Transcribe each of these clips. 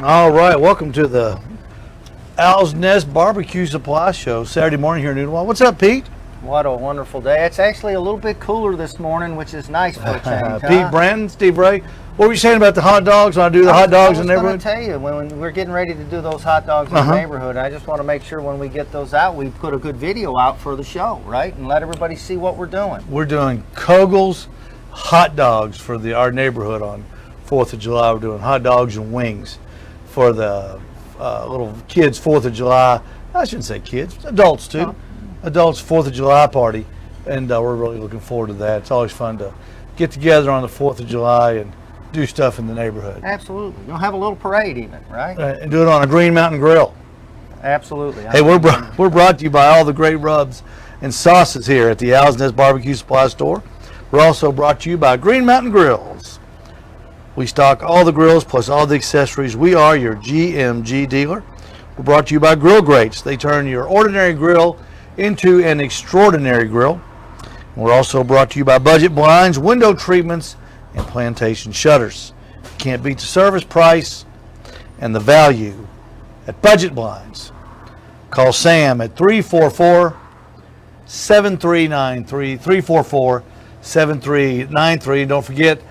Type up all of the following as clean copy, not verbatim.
All right, welcome to the Owl's Nest Barbecue Supply Show, Saturday morning here in Noodle. What's up, Pete? What a wonderful day. It's actually a little bit cooler this morning, which is nice for a change. Pete Brandon, Steve Ray. What were you saying about the hot dogs when I do the hot dogs in the neighborhood? I was going to tell you, when we're getting ready to do those hot dogs in the neighborhood, I just want to make sure when we get those out, we put a good video out for the show, right? And let everybody see what we're doing. We're doing Kogel's hot dogs for our neighborhood on 4th of July. We're doing hot dogs and wings for the little kids' 4th of July. I shouldn't say kids, adults too. Oh. Adults 4th of July party, and we're really looking forward to that. It's always fun to get together on the 4th of July and do stuff in the neighborhood. Absolutely. You'll have a little parade even, right? And do it on a Green Mountain Grill. Absolutely. Hey, we're brought to you by all the great rubs and sauces here at the Owl's Nest Barbecue Supply Store. We're also brought to you by Green Mountain Grills. We stock all the grills plus all the accessories. We are your GMG dealer. We're brought to you by Grill Grates. They turn your ordinary grill into an extraordinary grill. We're also brought to you by Budget Blinds, window treatments, and plantation shutters. You can't beat the service price and the value at Budget Blinds. Call Sam at 344-7393, 344-7393. Don't forget,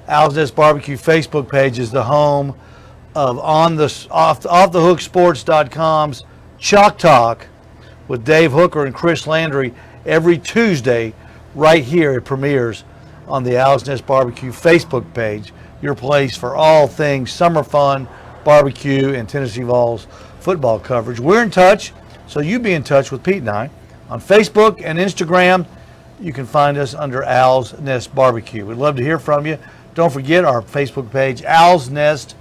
Owl's Nest Barbecue Facebook page is the home of offthehooksports.com's Chalk Talk with Dave Hooker and Chris Landry every Tuesday. Right here, it premieres on the Owl's Nest Barbecue Facebook page, your place for all things summer fun, barbecue, and Tennessee Vols football coverage. We're in touch, so you be in touch with Pete and I on Facebook and Instagram. You can find us under Owl's Nest Barbecue. We'd love to hear from you. Don't forget our Facebook page, Owl's Nest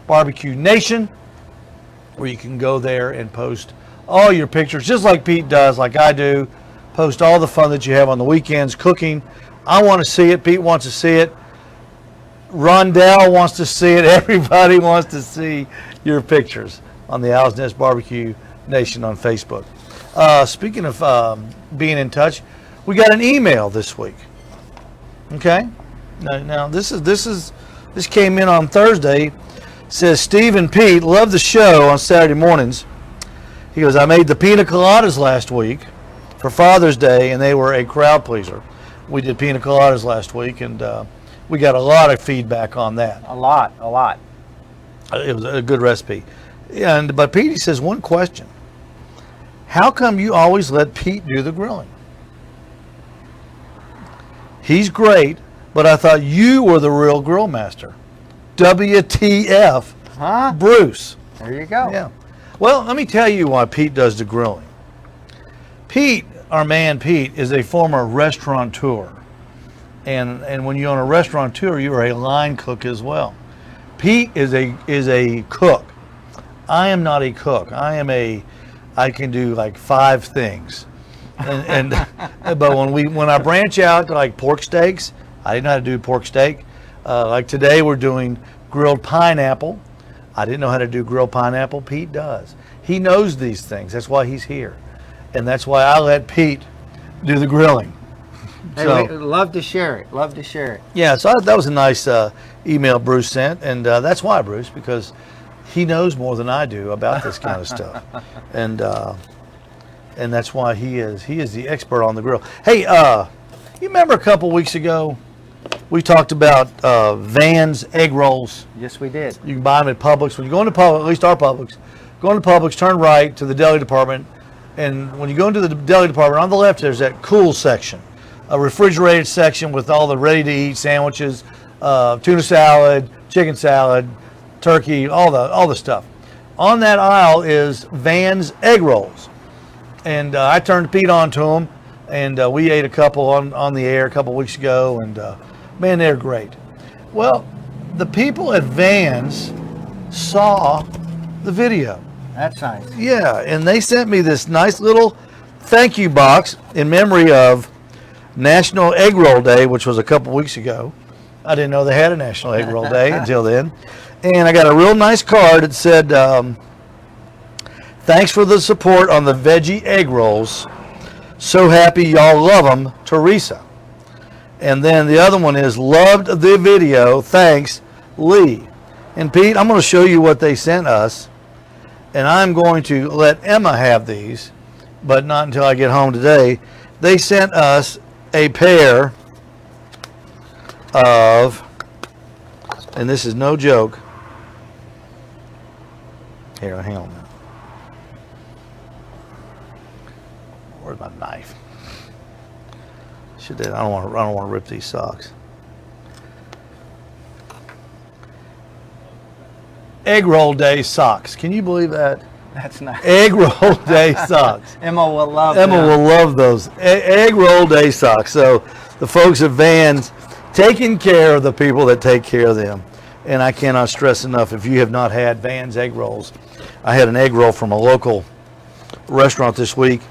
Barbecue Nation, where you can go there and post all your pictures, just like Pete does, like I do. Post all the fun that you have on the weekends cooking. I want to see it. Pete wants to see it. Rondell wants to see it. Everybody wants to see your pictures on the Owl's Nest Barbecue Nation on Facebook. Speaking of being in touch, we got an email this week. Okay. Now this came in on Thursday. It says, Steve and Pete love the show on Saturday mornings. He goes, I made the pina coladas last week for Father's Day, and they were a crowd pleaser. We did pina coladas last week, and we got a lot of feedback on that. A lot. It was a good recipe. But Pete, he says, one question. How come you always let Pete do the grilling? He's great, but I thought you were the real grill master. WTF, Bruce. There you go. Yeah. Well, let me tell you why Pete does the grilling. Pete, our man Pete, is a former restaurateur. And when you own a restaurateur, you are a line cook as well. Pete is a cook. I am not a cook. I can do like 5 things. But when I branch out to like pork steaks, I didn't know how to do pork steak. Like today we're doing grilled pineapple. I didn't know how to do grilled pineapple. Pete does. He knows these things. That's why he's here. And that's why I let Pete do the grilling. Hey, love to share it. Yeah, so that was a nice email Bruce sent. And that's why, Bruce, because he knows more than I do about this kind of stuff. And that's why he is the expert on the grill. Hey, you remember a couple weeks ago, we talked about Van's egg rolls. Yes, we did. You can buy them at Publix. When you go into Publix, at least our Publix, go into Publix, turn right to the deli department, and when you go into the deli department, on the left there's that cool section, a refrigerated section with all the ready-to-eat sandwiches, tuna salad, chicken salad, turkey, all the stuff. On that aisle is Van's egg rolls, and I turned Pete on to them, and we ate a couple on the air a couple weeks ago, and man, they're great. Well, the people at Van's saw the video. That's nice. Yeah, and they sent me this nice little thank you box in memory of National Egg Roll Day, which was a couple weeks ago. I didn't know they had a National Egg Roll Day until then. And I got a real nice card that said, thanks for the support on the veggie egg rolls. So happy y'all love them, Teresa. And then the other one is, loved the video, thanks, Lee. And Pete, I'm going to show you what they sent us, and I'm going to let Emma have these, but not until I get home today. They sent us a pair of, and this is no joke. Here, hang on a minute. Where's my knife? I don't want to rip these socks. Egg roll day socks. Can you believe that? That's nice. Egg roll day socks. Emma will love Emma them. will love those. Egg roll day socks. So the folks at Vans taking care of the people that take care of them. And I cannot stress enough, if you have not had Vans egg rolls. I had an egg roll from a local restaurant this week.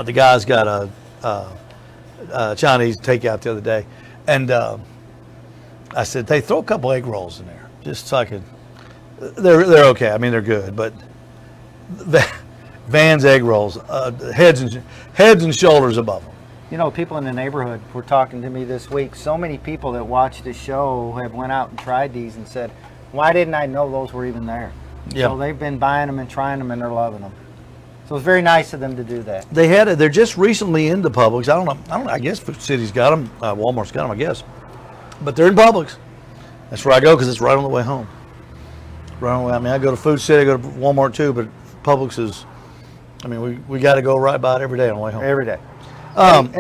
The guy's got a Chinese takeout the other day. And I said, hey, throw a couple egg rolls in there. Just so I could. They're okay. I mean, they're good, but Vans egg rolls, heads and shoulders above them. You know, people in the neighborhood were talking to me this week. So many people that watch the show have went out and tried these and said, "Why didn't I know those were even there?" Yeah. So they've been buying them and trying them, and they're loving them. So it's very nice of them to do that. They had it. They're just recently into Publix. I don't know. I guess Food City's got them. Walmart's got them, I guess. But they're in Publix. That's where I go because it's right on the way home. Right on the way. I mean, I go to Food City, I go to Walmart too, but Publix is. I mean, we got to go right by it every day on the way home. Every day.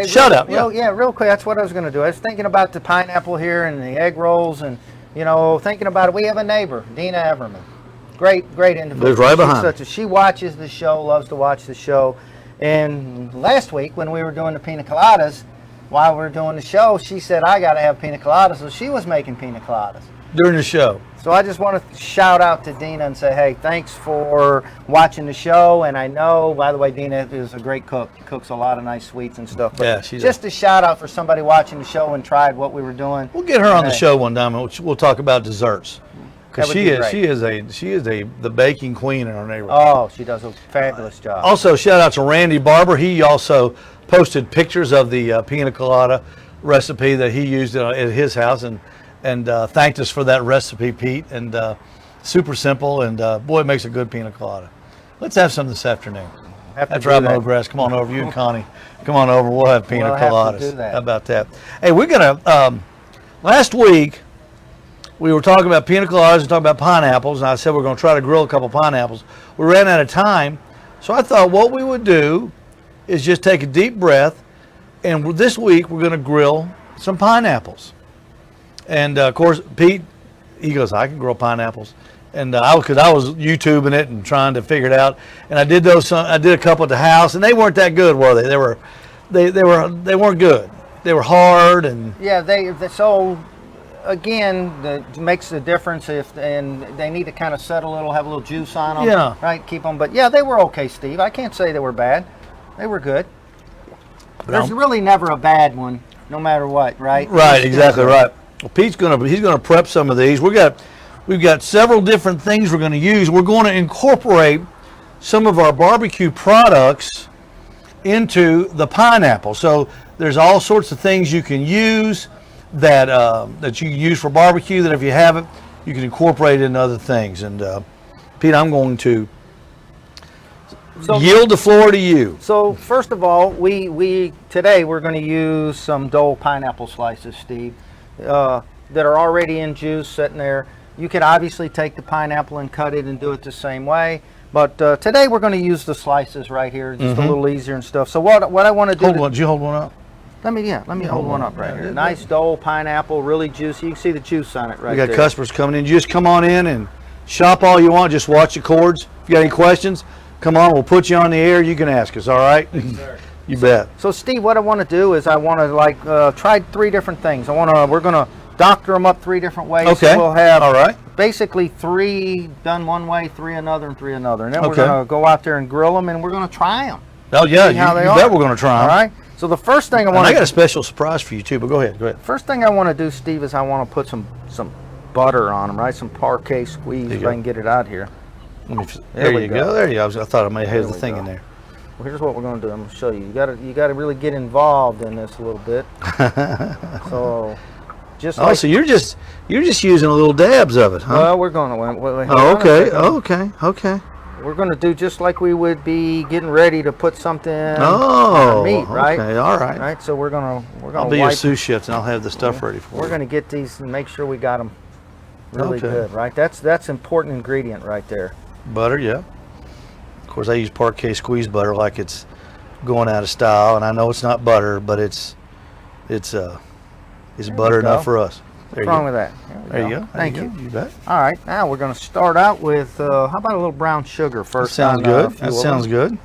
Shout out. Yeah, real quick. That's what I was going to do. I was thinking about the pineapple here and the egg rolls, and thinking about it. We have a neighbor, Dina Everman. Great individual. Lives right behind. She watches the show, loves to watch the show. And last week when we were doing the pina coladas, while we were doing the show, she said, I got to have pina coladas. So she was making pina coladas during the show. So I just want to shout out to Dina and say, hey, thanks for watching the show. And I know, by the way, Dina is a great cook. Cooks a lot of nice sweets and stuff. But yeah, she's just a shout out for somebody watching the show and tried what we were doing. We'll get her on the show one time, and we'll talk about desserts. Because she is the baking queen in our neighborhood. Oh, she does a fabulous job. Also, shout out to Randy Barber. He also posted pictures of the pina colada recipe that he used at his house, and thanked us for that recipe, Pete. And super simple, and boy, it makes a good pina colada. Let's have some this afternoon. After I mow grass, come on over. You and Connie, come on over. We'll have pina coladas. How about that? Hey, we're gonna. Last week, we were talking about pina coladas and talking about pineapples, and I said we're going to try to grill a couple pineapples. We ran out of time, so I thought what we would do is just take a deep breath, and this week we're going to grill some pineapples. And of course, Pete, he goes, I can grill pineapples, and because I was YouTubing it and trying to figure it out, and I did a couple at the house, and they weren't that good, were they? They weren't good. They were hard, and so. Again, that makes a difference and they need to kind of set a little, have a little juice on them. Yeah. Right, keep them. But yeah, they were okay, Steve. I can't say they were bad. They were good. There's really never a bad one, no matter what, right? Right, exactly right. Well, Pete's he's gonna prep some of these. We've got several different things we're going to use. We're going to incorporate some of our barbecue products into the pineapple. So there's all sorts of things you can use that you can use for barbecue, that if you have it, you can incorporate it in other things. And Pete, I'm going to yield the floor to you. So first of all, today we're going to use some Dole pineapple slices, Steve, that are already in juice sitting there. You could obviously take the pineapple and cut it and do it the same way. But today we're going to use the slices right here, just a little easier and stuff. So what I want to do... Did you hold one up? Let me hold one up right here. Nice Dole pineapple, really juicy. You can see the juice on it right there. We got customers coming in. Just come on in and shop all you want. Just watch the cords. If you got any questions, come on. We'll put you on the air. You can ask us, all right? Yes, sir. You bet. So, Steve, what I want to do is I want to try 3 different things. We're going to doctor them up 3 different ways. Okay. So we'll have all right. Basically 3 done one way, 3 another, and 3 another. And then we're going to go out there and grill them, and we're going to try them. Oh, yeah. You bet we're going to try them. All right. So the first thing I got a special surprise for you too, but go ahead. First thing I want to do, Steve, is I want to put some butter on them, right? Some parquet squeeze, if I can get it out here. There you go. There you go. I thought I might have the thing in there. Well, here's what we're going to do. I'm going to show you. You got to really get involved in this a little bit. So just Oh, like. so you're just using a little dabs of it, huh? Well, we're going to. Wait, Oh, okay. Okay. We're going to do just like we would be getting ready to put something on Oh, our meat, right? okay. All right. Right. So we're gonna I'll be your wipe. sous chef, and I'll have the stuff ready for you. We're going to get these and make sure we got them really Okay. good, right? That's important ingredient right there. Butter, yeah. Of course, I use Parquet squeeze butter like it's going out of style, and I know it's not butter, but it's butter go. enough for us. What's wrong with that? There you go. Thank There you. go. You bet. All right, now we're going to start out with how about a little brown sugar That first? sounds on, good. a few That of sounds them. good.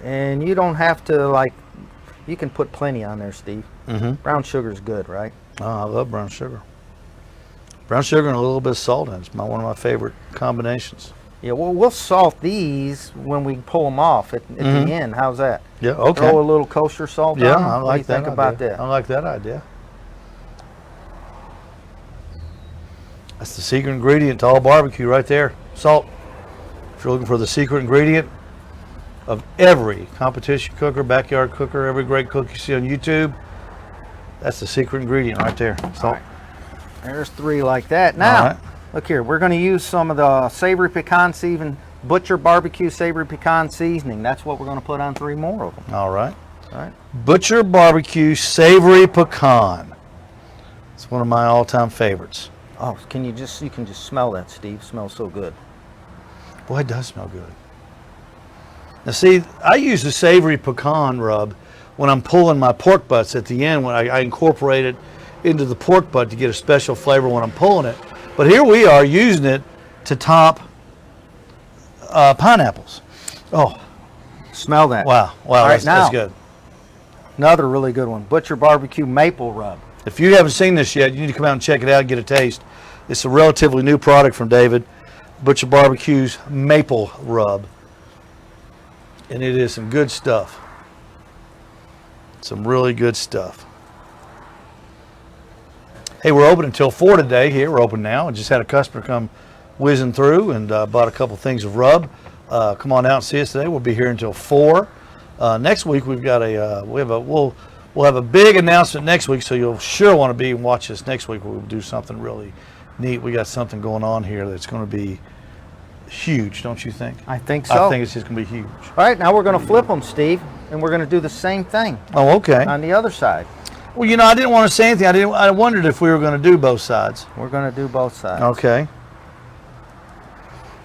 And you don't have to you can put plenty on there, Steve. Mm-hmm. Brown sugar's good, right? Oh, I love brown sugar. Brown sugar and a little bit of salt in it. It's one of my favorite combinations. Yeah, well, we'll salt these when we pull them off at the end. How's that? Yeah, okay. Throw a little kosher salt Yeah, on them? I What do like you that think about idea. that? I like that idea. That's the secret ingredient to all barbecue right there, salt. If you're looking for the secret ingredient of every competition cooker, backyard cooker, every great cook you see on YouTube, that's the secret ingredient right there, salt. All right. There's 3 like that. Now, All right. look here. We're going to use some of the savory pecan seasoning, Butcher Barbecue Savory Pecan Seasoning. That's what we're going to put on 3 more of them. All right. All right. Butcher Barbecue Savory Pecan. It's one of my all-time favorites. Oh, you can just smell that, Steve. It smells so good. Boy, it does smell good. Now see, I use the savory pecan rub when I'm pulling my pork butts at the end, when I incorporate it into the pork butt to get a special flavor when I'm pulling it. But here we are using it to top pineapples. Oh, Smell that. wow. All right, That's now, good. another really good one. Butcher Barbecue Maple Rub. If you haven't seen this yet, you need to come out and check it out and get a taste. It's a relatively new product from David, Butcher Barbecue's Maple Rub. And it is some good stuff. Some really good stuff. Hey, we're open until 4 today here. We're open now. I just had a customer come whizzing through and bought a couple things of rub. Come on out and see us today. We'll be here until 4. Next week we've got we'll have a big announcement next week, so you'll sure want to be and watch us next week. We'll do something really neat. We got something going on here that's going to be huge, don't you think? I think so. I think it's just going to be huge. All right, now we're going to flip them, Steve, and we're going to do the same thing Oh, okay. on the other side. Well, you know, I didn't want to say anything. I wondered if we were going to do both sides. We're going to do both sides. Okay.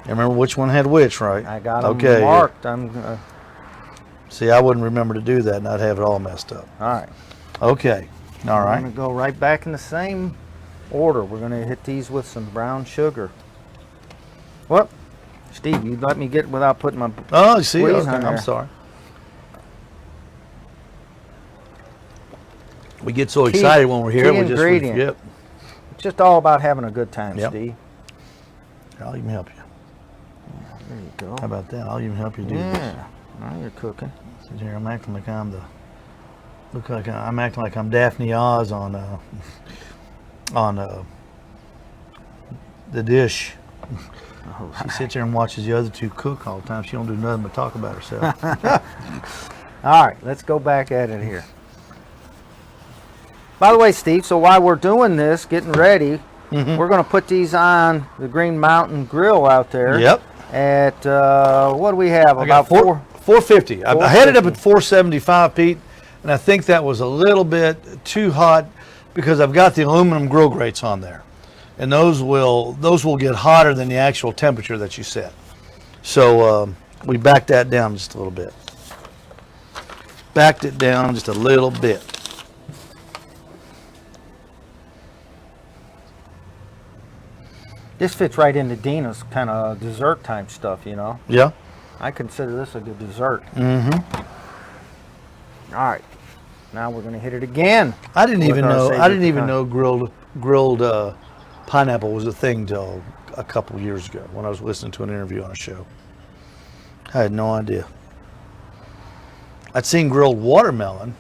You remember which one had which, right? I got them okay. marked. See, I wouldn't remember to do that, and I'd have it all messed up. All right. Okay. All We're right. going to go right back in the same order. We're going to hit these with some brown sugar. What? Steve, you let me get without putting my... Oh, see, squeeze okay, on I'm there. sorry. We get so Key- excited when we're here. key We just ingredient. yep. It's just all about having a good time, Yep. Steve. I'll even help you. There you go. How about that? I'll even help you do this. Yeah. Now you're cooking. Sit here. I'm acting like I'm I'm acting like I'm Daphne Oz on the dish. She sits there and watches the other two cook all the time. She don't do nothing but talk about herself. All right, let's go back at it here. By the way, Steve, so while we're doing this, getting ready, we're going to put these on the Green Mountain Grill out there. Yep. At, what do we have? I got About 450. I had it up 450. at 475, Pete, and I think that was a little bit too hot because I've got the aluminum grill grates on there, and those will get hotter than the actual temperature that you set. So we backed that down just a little bit. Backed it down just a little bit. This fits right into Dina's kind of dessert type stuff, you know. Yeah. I consider this a good dessert. Mm-hmm. All right, now we're going to hit it again. I didn't with even our know. savory I didn't even pecan. know grilled pineapple was a thing till a couple years ago when I was listening to an interview on a show. I had no idea. I'd seen grilled watermelon.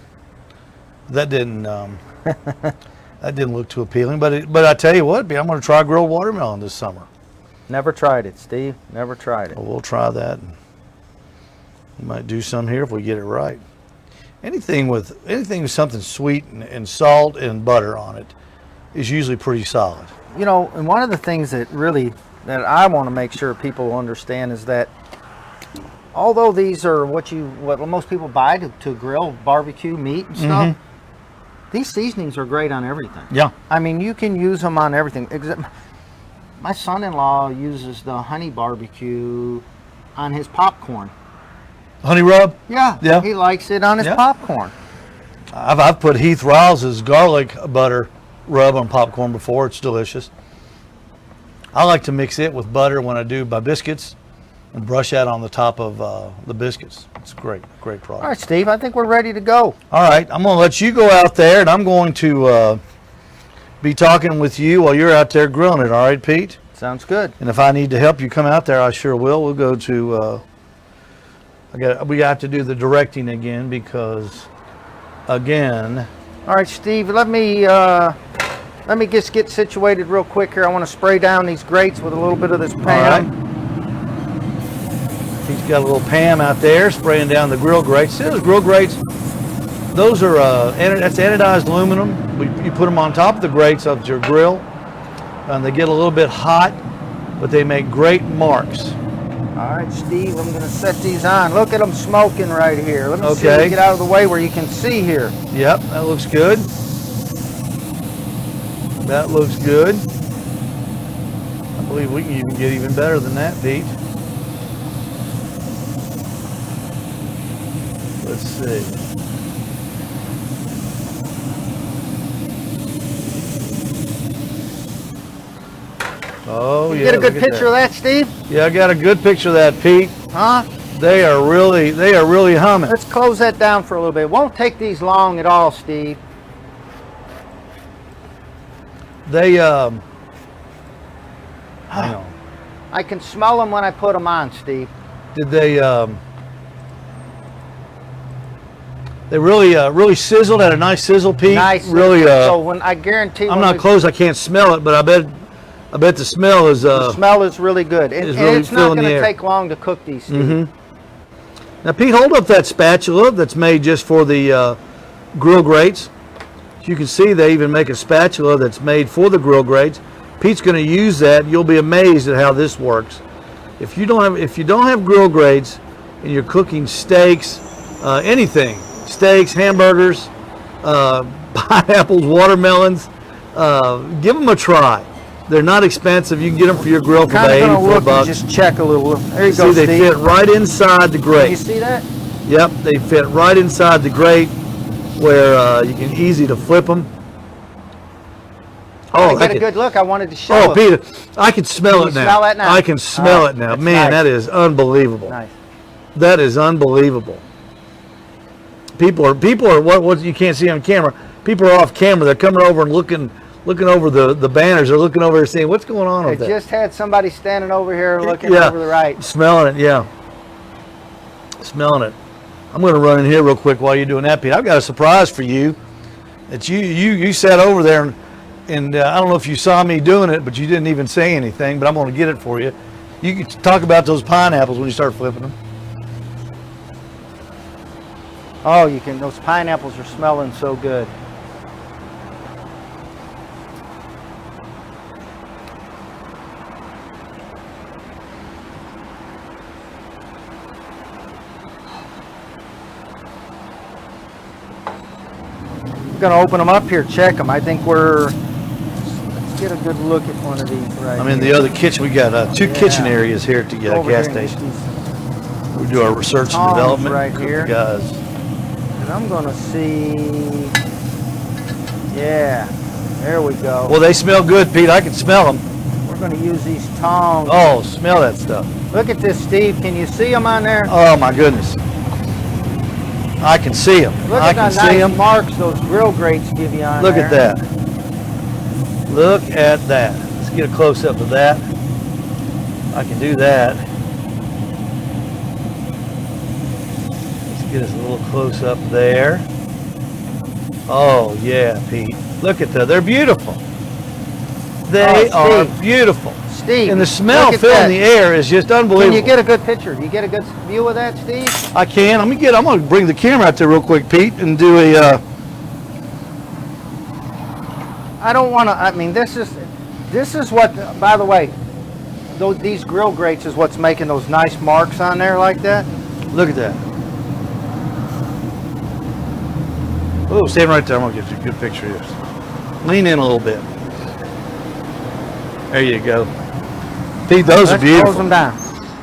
That didn't that didn't look too appealing. But I tell you what, I'm going to try grilled watermelon this summer. Never tried it, Steve. Never tried it. Well, we'll try that. And we might do some here if we get it right. anything with something sweet and salt and butter on it is usually pretty solid. You know, and one of the things that I want to make sure people understand is that although these are what most people buy to grill barbecue meat and stuff, these seasonings are great on everything. Yeah. I mean, you can use them on everything. My son-in-law uses the honey barbecue on his popcorn. Honey rub? Yeah. Yeah. He likes it on his popcorn. I've put Heath Rouse's garlic butter rub on popcorn before. It's delicious. I like to mix it with butter when I do my biscuits and brush that on the top of the biscuits. It's great product. All right, Steve, I think we're ready to go. All right, I'm going to let you go out there, and I'm going to be talking with you while you're out there grilling it. All right, Pete? Sounds good. And if I need to help you come out there, I sure will. We'll go to, we got to do the directing again because, again. All right, Steve, let me just get situated real quick here. I want to spray down these grates with a little bit of this Pam. All right. He's got a little Pam out there spraying down the grill grates. See those grill grates? Those are, that's anodized aluminum. You put them on top of the grates of your grill, and they get a little bit hot, but they make great marks. All right, Steve, I'm going to set these on. Look at them smoking right here. Let me see, get out of the way where you can see here. Yep, that looks good. That looks good. I believe we can even get even better than that, Pete. Let's see. Oh, yeah. You get a good picture of that, Steve? Yeah, I got a good picture of that, Pete. Huh? They are really humming. Let's close that down for a little bit. It won't take these long at all, Steve. They, hang on. I can smell them when I put them on, Steve. Did they really sizzled, had a nice sizzle, Pete? Nice. Really, so when I guarantee I'm not close, I can't smell it, but I bet the smell is the smell is really good. And really it's not filling going the to air. take long to cook these, Steve. Now, Pete, hold up that spatula that's made just for the grill grates. You can see they even make a spatula that's made for the grill grates. Pete's going to use that. You'll be amazed at how this works. If you don't have grill grates and you're cooking steaks, anything, steaks, hamburgers, pineapples, watermelons, give them a try. They're not expensive. You can get them for your grill for about $84. Just check a little. There you See, go, they Steve. fit right inside the grate. You see that? Yep, they fit right inside the grate where you can easy to flip them. Oh, get a good look. I wanted to show. Oh, Peter, I can smell it now. Smell that now? I can smell it now. Man, nice. That is unbelievable. Nice. That is unbelievable. People are what you can't see on camera. People are off camera. They're coming over and looking over the banners. They're looking over there saying, "What's going on with that?" I just had somebody standing over here looking over the right. Smelling it, yeah. Smelling it. I'm going to run in here real quick while you're doing that, Pete. I've got a surprise for you. That you sat over there and I don't know if you saw me doing it, but you didn't even say anything. But I'm going to get it for you. You can talk about those pineapples when you start flipping them. Oh, you can. Those pineapples are smelling so good. I'm gonna open them up here, check them. I think let's get a good look at one of these right I'm in here. the other kitchen. We got two kitchen areas here at the gas station. We do our research and development right here. guys. And I'm gonna see. Yeah, there we go. Well, they smell good, Pete. I can smell them. We're gonna use these tongs. Oh, smell that stuff. Look at this, Steve. Can you see them on there? Oh my goodness. I can see them. Look I at can the see nice them. marks those grill grates give you on Look there. at that. Look at that. Let's get a close up of that. I can do that. Let's get us a little close up there. Oh yeah, Pete. Look at that. They're beautiful. They are Steve. beautiful. Steve, And the smell look at filling that. the air is just Can unbelievable. you get a good picture? Do you get a good view of that, Steve? I can. I'm gonna bring the camera out there real quick, Pete, and do a. I don't want to. I mean, this is what. By the way, these grill grates is what's making those nice marks on there like that. Look at that. Oh, stand right there. I'm gonna get you a good picture of this. Lean in a little bit. There you go. Pete, those are beautiful. Close them down.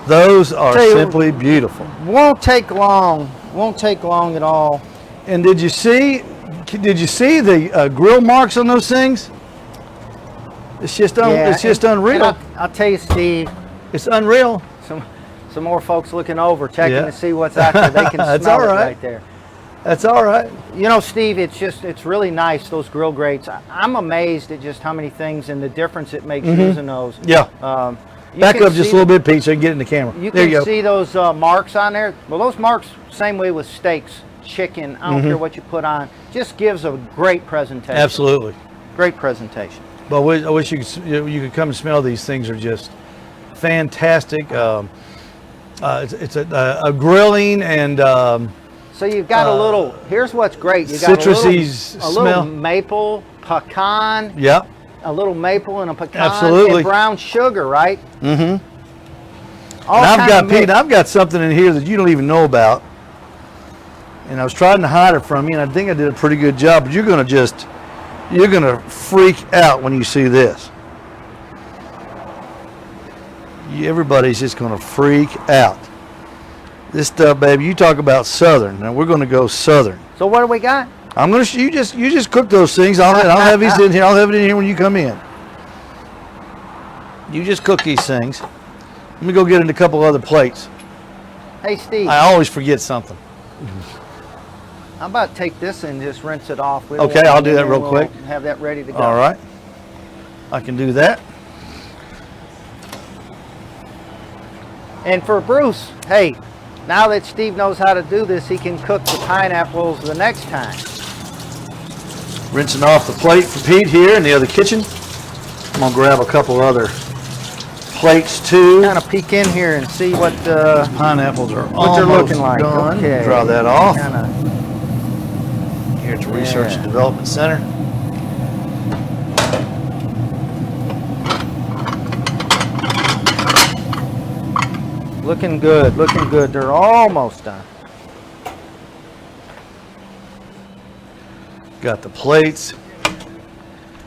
Those are Tell you- simply beautiful. Won't take long. Won't take long at all. And did you see the grill marks on those things? It's just unreal. And I'll tell you, Steve. It's unreal. Some more folks looking over, checking Yeah. to see what's out there. They can That's smell all it right. right there. That's all right. You know, Steve, it's really nice, those grill grates. I'm amazed at just how many things and the difference it makes using those. Yeah. You Back can up just see a little bit, Pete, so you can get in the camera. You There can you go. see those marks on there. Well, those marks, same way with steaks, chicken, I don't care what you put on, just gives a great presentation. Absolutely. Great presentation. But I wish you could come and smell these things. Are just fantastic. It's a grilling and So you've got a little, here's what's great. You got citrusy a little smell. maple, pecan, yeah, a little maple and a pecan, Absolutely. and brown sugar, right? and All I've got something in here that you don't even know about, and I was trying to hide it from you, and I think I did a pretty good job. But you're gonna freak out when you see this. Everybody's just gonna freak out. This stuff, baby, you talk about Southern. Now we're gonna go Southern. So what do we got? I'm gonna you just cook those things. I'll have these in here. I'll have it in here when you come in. You just cook these things. Let me go get in a couple other plates. Hey, Steve, I always forget something. how about take this and just rinse it off? with Okay, it, I'll and do that then real we'll quick. Have that ready to go. All right, I can do that. And for Bruce, hey, now that Steve knows how to do this, he can cook the pineapples the next time. Rinsing off the plate for Pete here in the other kitchen. I'm gonna grab a couple other plates too. Kind of peek in here and see what Pineapples are what they're almost looking like. done. Okay. Draw that off. Kinda, Here at the Research Yeah. and Development Center. looking good, looking good. They're almost done. Got the plates.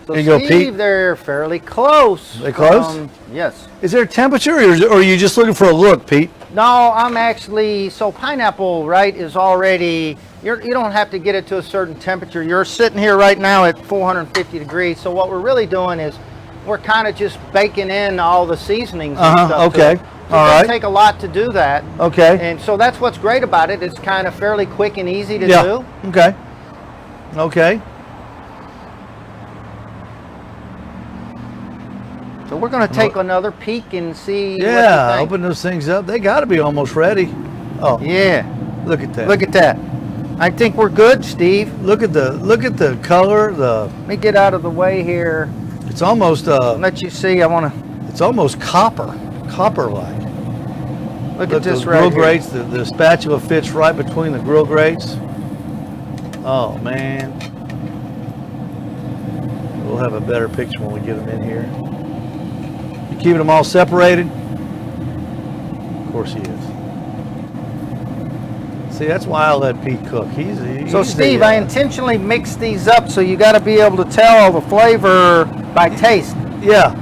So Here you go, Steve, Pete. they're fairly close. They close? Yes. Is there a temperature, or are you just looking for a look, Pete? No, I'm actually, so pineapple, right, is already, you don't have to get it to a certain temperature. You're sitting here right now at 450 degrees. So what we're really doing is we're kind of just baking in all the seasonings and stuff. to okay. it. So All it right. doesn't take a lot to do that. Okay. And so that's what's great about it. It's kind of fairly quick and easy to Yeah. do. Okay. Okay. So we're going to take another peek and see what you Yeah. think. Open those things up. They got to be almost ready. Oh, Yeah. look at that. Look at that. I think we're good, Steve. Look at the color. Let me get out of the way here. It's almost Let you see. I want to it's almost copper-like. look Look, at this those right grill here. grates. The spatula fits right between the grill grates. Oh man. We'll have a better picture when we get them in here. You keeping them all separated? Of course he is. See, that's why I let Pete cook. So Steve, I intentionally mixed these up so you got to be able to tell the flavor by taste. Yeah.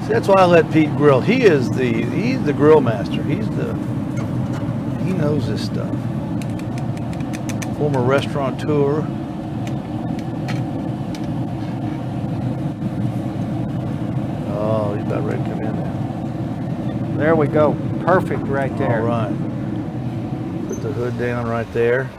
See, that's why I let Pete grill. He's the grill master. He knows this stuff. Former restaurateur. Oh, he's about ready to come in now. There we go. Perfect right there. All right. Put the hood down right there.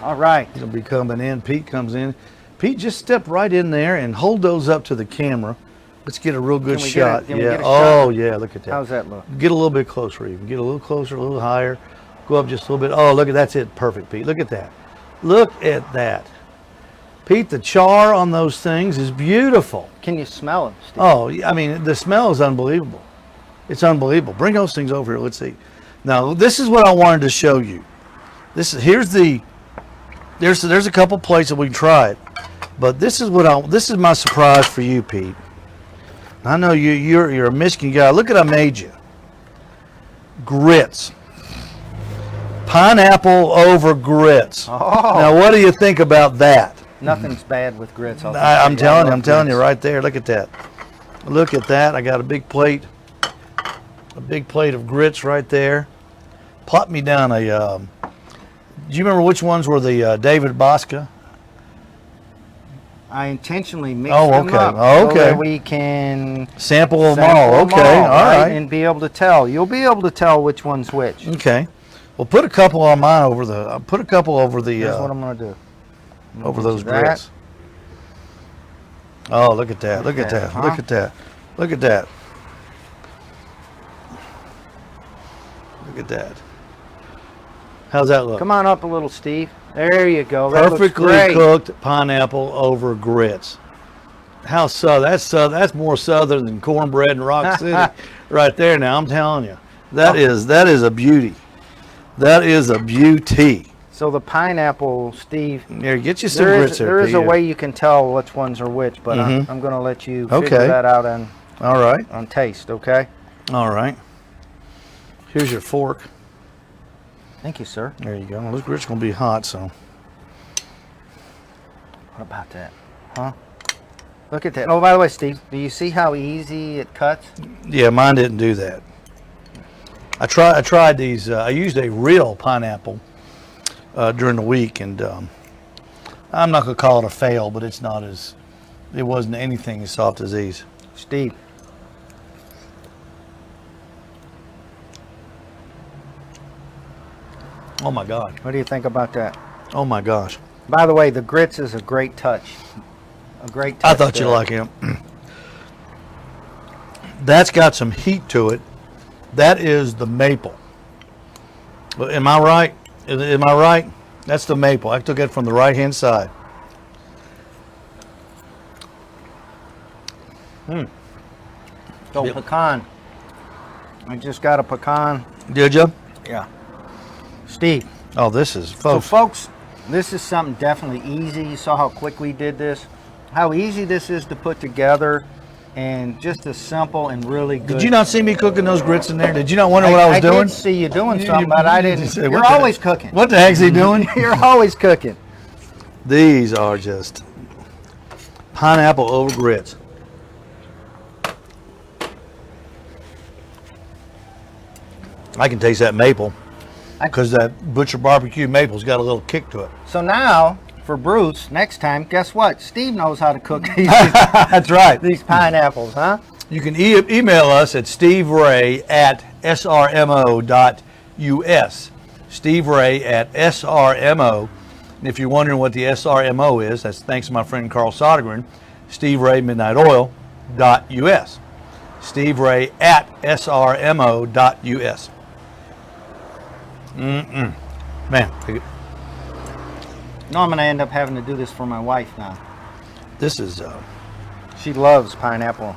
All right. He'll be coming in. Pete comes in. Pete, just step right in there and hold those up to the camera. Let's get a real good Can we shot. get a Yeah. shot? Oh, yeah. Look at that. How's that look? Get a little bit closer even. Get a little closer, a little higher. Go up just a little bit. Oh, look at that's it. Perfect, Pete. Look at that. Look at that. Pete, the char on those things is beautiful. Can you smell them, Steve? Oh, I mean, the smell is unbelievable. It's unbelievable. Bring those things over here. Let's see. Now, this is what I wanted to show you. There's a couple plates that we can try it, but this is my surprise for you, Pete. I know you're a Michigan guy. Look at I made you. Grits. Pineapple over grits. Oh. Now, what do you think about that? Nothing's bad with grits. I'm telling you right there. Look at that. Look at that. I got a big plate of grits right there. Plop me down a. Do you remember which ones were the David Bosca? I intentionally mixed them up so that we can sample them all. Okay, all right, and be able to tell. You'll be able to tell which one's which. Okay. Well, put a couple on mine over the. I'll put a couple over the. Here's what I'm going to do. Over those grits. Oh, look at that! Look at that! Huh? Look at that! Look at that! Look at that! How's that look? Come on up a little, Steve. There you go. That Perfectly cooked pineapple over grits. How that's more southern than cornbread in Rock City, right there. Now I'm telling you, that is a beauty. That is a beauty. So the pineapple, Steve. Here, get you some grits there. There is a way you can tell which ones are which, but I'm going to let you figure that out on taste. Okay. All right. Here's your fork. Thank you, sir. There you go. Those grits are going to be hot, so. What about that? Huh? Look at that. Oh, by the way, Steve, do you see how easy it cuts? Yeah, mine didn't do that. I tried these. I used a real pineapple during the week, and I'm not going to call it a fail, but it wasn't anything as soft as these. Steve. Oh my God. What do you think about that? Oh my gosh. By the way, the grits is a great touch. A great touch. I thought you'd like him. That's got some heat to it. That is the maple. Am I right? Am I right? That's the maple. I took it from the right-hand side. So pecan. I just got a pecan. Did you? Yeah. Steve. Oh, this is, folks. So, folks, this is something definitely easy. You saw how quick we did this. How easy this is to put together, and just a simple and really good. Did you not see me cooking those grits in there? Did you not wonder what I was doing? I did see you doing something, but I didn't. You're always cooking. What the heck's he doing? You're always cooking. These are just pineapple over grits. I can taste that maple because that Butcher Barbecue maple's got a little kick to it. So now, for Bruce, next time, guess what? Steve knows how to cook these. That's right. These pineapples, huh? You can email us at steveray@srmo.us. steveray@srmo. And if you're wondering what the SRMO is, that's thanks to my friend Carl Sodergren, steveray.midnightoil.us. steveray@srmo.us. Man, No, I'm going to end up having to do this for my wife now. this is She loves pineapple.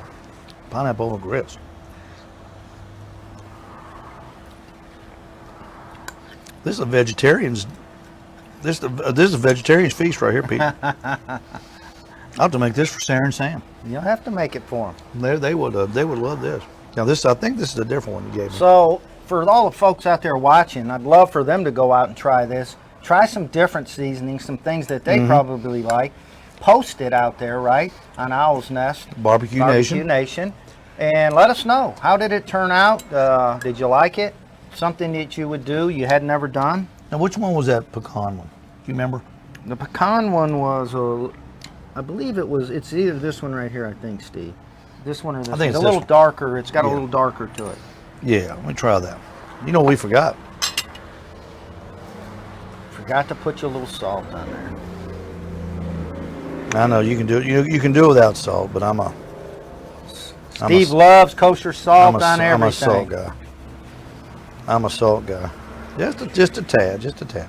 pineapple over grits. This is a vegetarian's. This is a vegetarian's feast right here, Pete. I'll have to make this for Sarah and Sam. You'll have to make it for them. They would love this. Now I think this is a different one you gave me. So, for all the folks out there watching, I'd love for them to go out and try this. Try some different seasonings, some things that they probably like. Post it out there, right, on Owl's Nest. Barbecue Nation. And let us know. How did it turn out? Did you like it? Something that you would do you had never done? Now, which one was that pecan one? Do you remember? The pecan one was, I believe it's either this one right here, I think, Steve. This one or this one. It's a little darker. It's got a little darker to it. Yeah, let me try that. You know what we forgot? Forgot to put you a little salt on there. I know you can do it. You can do it without salt, but Steve loves kosher salt on everything. I'm a salt guy. I'm a salt guy. Just a tad.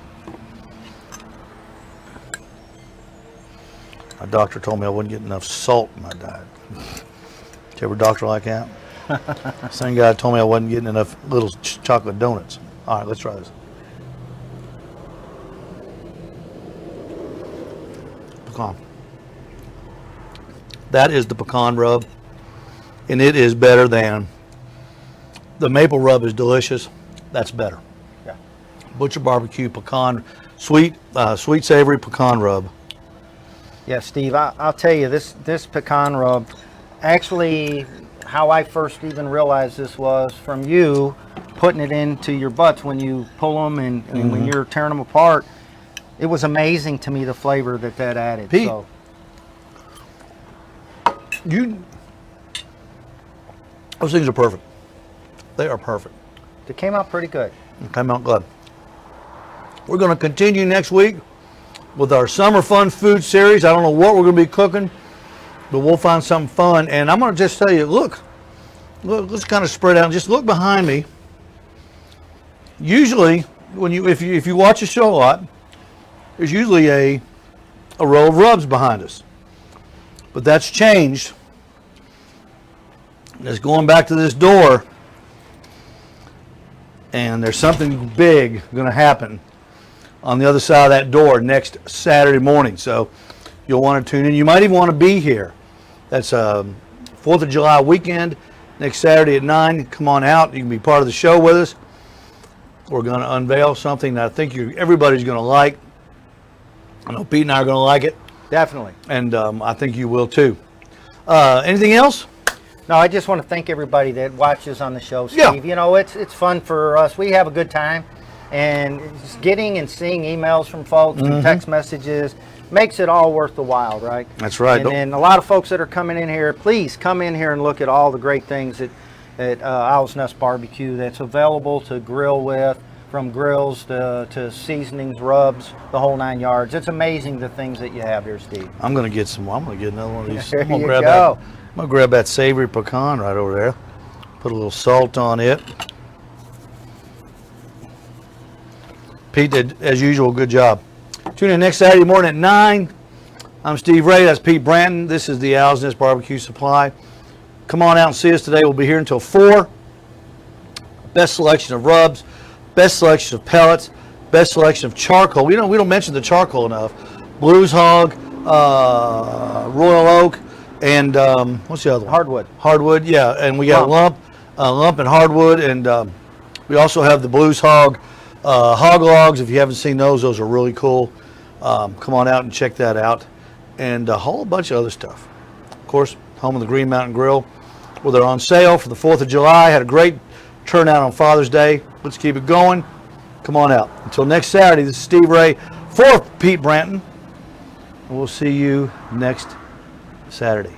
My doctor told me I wouldn't get enough salt in my diet. Did you ever doctor like that? Same guy told me I wasn't getting enough little chocolate donuts. All right, let's try this. Pecan. That is the pecan rub, and it is better than the maple rub. Is delicious. That's better. Yeah. Butcher Barbecue pecan, sweet savory pecan rub. Yeah, Steve, I'll tell you, this pecan rub, actually, how I first even realized this was from you putting it into your butts when you pull them and when you're tearing them apart. It was amazing to me, the flavor that added. Pete, so. Those things are perfect. They are perfect. They came out pretty good. They came out good. We're going to continue next week with our summer fun food series. I don't know what we're going to be cooking, but we'll find something fun. And I'm going to just tell you, look, let's kind of spread out. Just look behind me. Usually, if you watch a show a lot, there's usually a row of rubs behind us. But that's changed. It's going back to this door, and there's something big going to happen on the other side of that door next Saturday morning. So you'll want to tune in. You might even want to be here. That's 4th of July weekend, next Saturday at 9. Come on out. You can be part of the show with us. We're going to unveil something that I think everybody's going to like. I know Pete and I are going to like it. Definitely. And I think you will too. Anything else? No, I just want to thank everybody that watches on the show, Steve. Yeah. You know, it's fun for us. We have a good time. And just getting and seeing emails from folks and text messages makes it all worth the while, right? That's right. And a lot of folks that are coming in here, please come in here and look at all the great things at Owl's Nest Barbecue that's available to grill with, from grills to seasonings, rubs, the whole 9 yards. It's amazing the things that you have here, Steve. I'm going to get another one of these. There I'm going you to go. grab that savory pecan right over there. Put a little salt on it. Pete did, as usual, good job. Tune in next Saturday morning at 9. I'm Steve Ray. That's Pete Branton. This is the Owl's Nest Barbecue Supply. Come on out and see us today. We'll be here until 4. Best selection of rubs, best selection of pellets, best selection of charcoal. We don't mention the charcoal enough. Blues Hog, Royal Oak, and what's the other one? Hardwood. Hardwood, yeah. And we got lump and hardwood, and we also have the Blues Hog hog logs. If you haven't seen those are really cool. Come on out and check that out, and a whole bunch of other stuff. Of course, home of the Green Mountain Grill, where they're on sale for the 4th of July. Had a great turnout on Father's Day. Let's keep it going. Come on out. Until next Saturday, this is Steve Ray for Pete Branton. We'll see you next Saturday.